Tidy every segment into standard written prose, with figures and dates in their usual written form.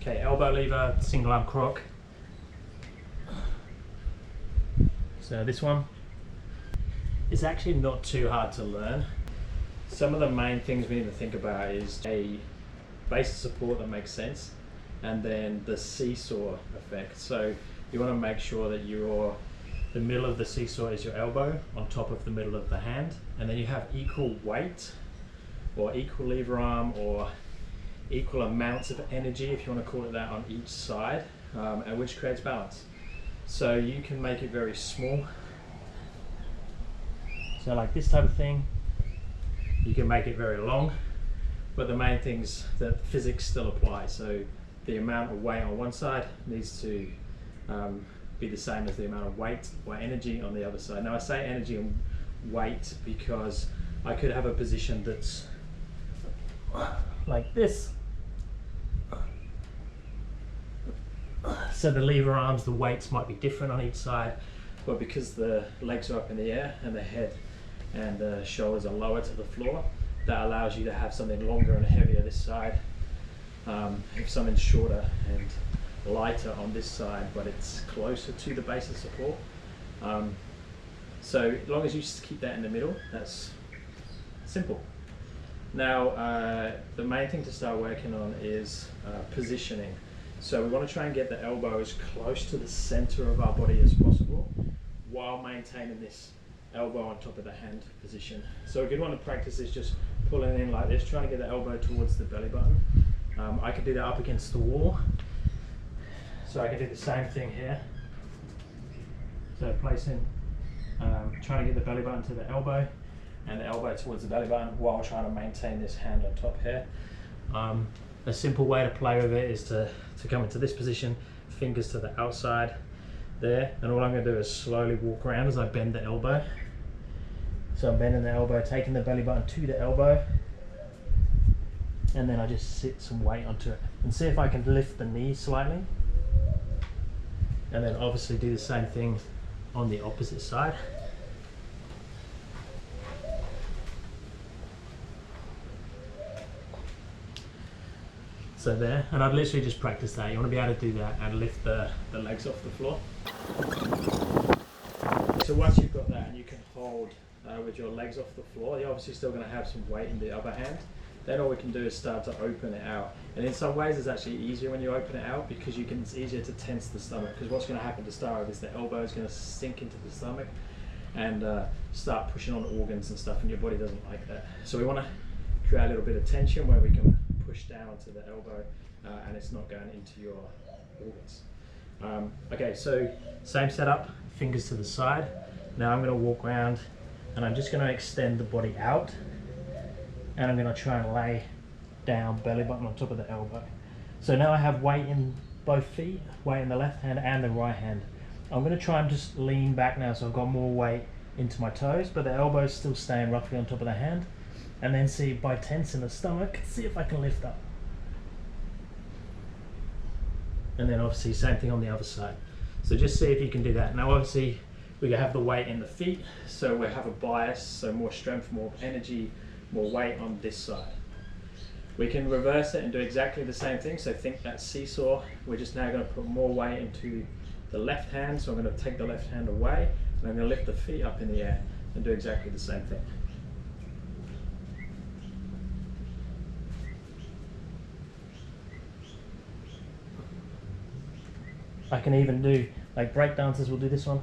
Okay, elbow lever, single arm croc. So this one is actually not too hard to learn. Some of the main things we need to think about is a base of support that makes sense, and then the seesaw effect. So you want to make sure that the middle of the seesaw is your elbow on top of the middle of the hand, and then you have equal weight or equal lever arm or equal amounts of energy, if you want to call it that, on each side, and which creates balance. So you can make it very small, so like this type of thing. You can make it very long, but the main things that physics still apply. So the amount of weight on one side needs to be the same as the amount of weight or energy on the other side. Now I say energy and weight because I could have a position that's like this. So the lever arms, the weights might be different on each side, but because the legs are up in the air and the head and the shoulders are lower to the floor, that allows you to have something longer and heavier this side, if something's shorter and lighter on this side, but it's closer to the base of support. So as long as you just keep that in the middle, that's simple. Now the main thing to start working on is positioning. So we want to try and get the elbow as close to the center of our body as possible while maintaining this elbow on top of the hand position. So a good one to practice is just pulling in like this, trying to get the elbow towards the belly button. I could do that up against the wall. So I can do the same thing here. So placing, trying to get the belly button to the elbow and the elbow towards the belly button while trying to maintain this hand on top here. A simple way to play with it is to come into this position, fingers to the outside there, and all I'm going to do is slowly walk around as I bend the elbow. So I'm bending the elbow, taking the belly button to the elbow, and then I just sit some weight onto it and see if I can lift the knee slightly, and then obviously do the same thing on the opposite side. So there, and I'd literally just practice that. You want to be able to do that and lift the legs off the floor. So once you've got that and you can hold with your legs off the floor, you're obviously still going to have some weight in the other hand. Then all we can do is start to open it out. And in some ways it's actually easier when you open it out because it's easier to tense the stomach, because what's going to happen to start with is the elbow is going to sink into the stomach and start pushing on organs and stuff, and your body doesn't like that. So we want to create a little bit of tension where we can push down to the elbow and it's not going into your organs. Okay, so same setup, fingers to the side. Now I'm going to walk around and I'm just going to extend the body out, and I'm going to try and lay down belly button on top of the elbow. So now I have weight in both feet, weight in the left hand and the right hand. I'm going to try and just lean back now so I've got more weight into my toes, but the elbow is still staying roughly on top of the hand. And then see, by tensing the stomach, see if I can lift up. And then obviously same thing on the other side. So just see if you can do that. Now obviously we have the weight in the feet, so we have a bias, so more strength, more energy, more weight on this side. We can reverse it and do exactly the same thing. So think that seesaw, we're just now going to put more weight into the left hand. So I'm going to take the left hand away and I'm going to lift the feet up in the air and do exactly the same thing. I can even do, like break dancers will do this one.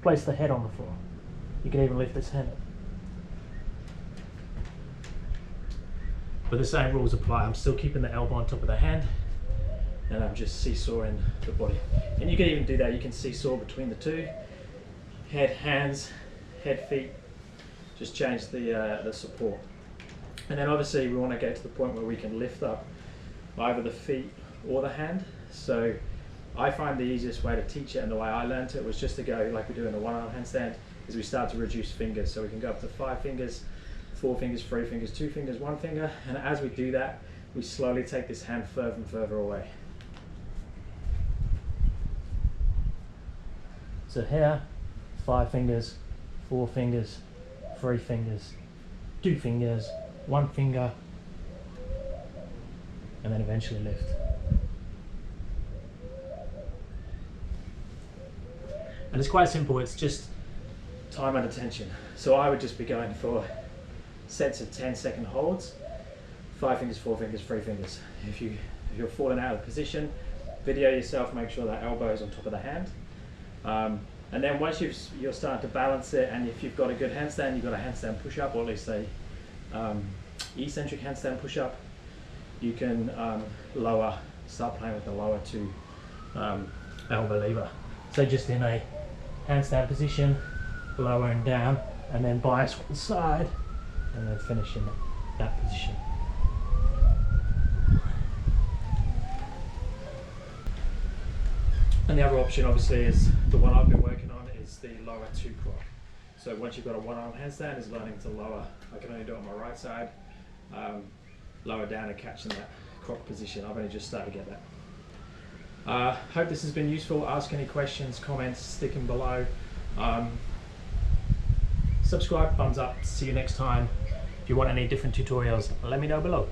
Place the head on the floor. You can even lift this head up. But the same rules apply. I'm still keeping the elbow on top of the hand and I'm just seesawing the body. And you can even do that. You can seesaw between the two. Head, hands, head, feet. Just change the support. And then obviously we want to get to the point where we can lift up either the feet or the hand. So I find the easiest way to teach it, and the way I learned it, was just to go like we do in a one-arm handstand, is we start to reduce fingers. So we can go up to 5 fingers, 4 fingers, 3 fingers, 2 fingers, 1 finger, and as we do that, we slowly take this hand further and further away. So here, 5 fingers, 4 fingers, 3 fingers, 2 fingers, 1 finger, and then eventually lift. And it's quite simple, it's just time and attention. So I would just be going for sets of 10-second holds, 5 fingers, 4 fingers, 3 fingers. If you're falling out of position, video yourself, make sure that elbow is on top of the hand. And then once you're starting to balance it, and if you've got a good handstand, you've got a handstand push-up, or at least a eccentric handstand push-up, you can start playing with the lower 2 elbow lever. So just in a handstand position, lowering down, and then bias to the side, and then finish in that position. And the other option obviously is the one I've been working on, is the lower 2 croc. So once you've got a one-arm handstand, is learning to lower. I can only do it on my right side, lower down and catch in that croc position. I've only just started to get that. Hope this has been useful. Ask any questions, comments, stick them below. Subscribe, thumbs up. See you next time. If you want any different tutorials, let me know below.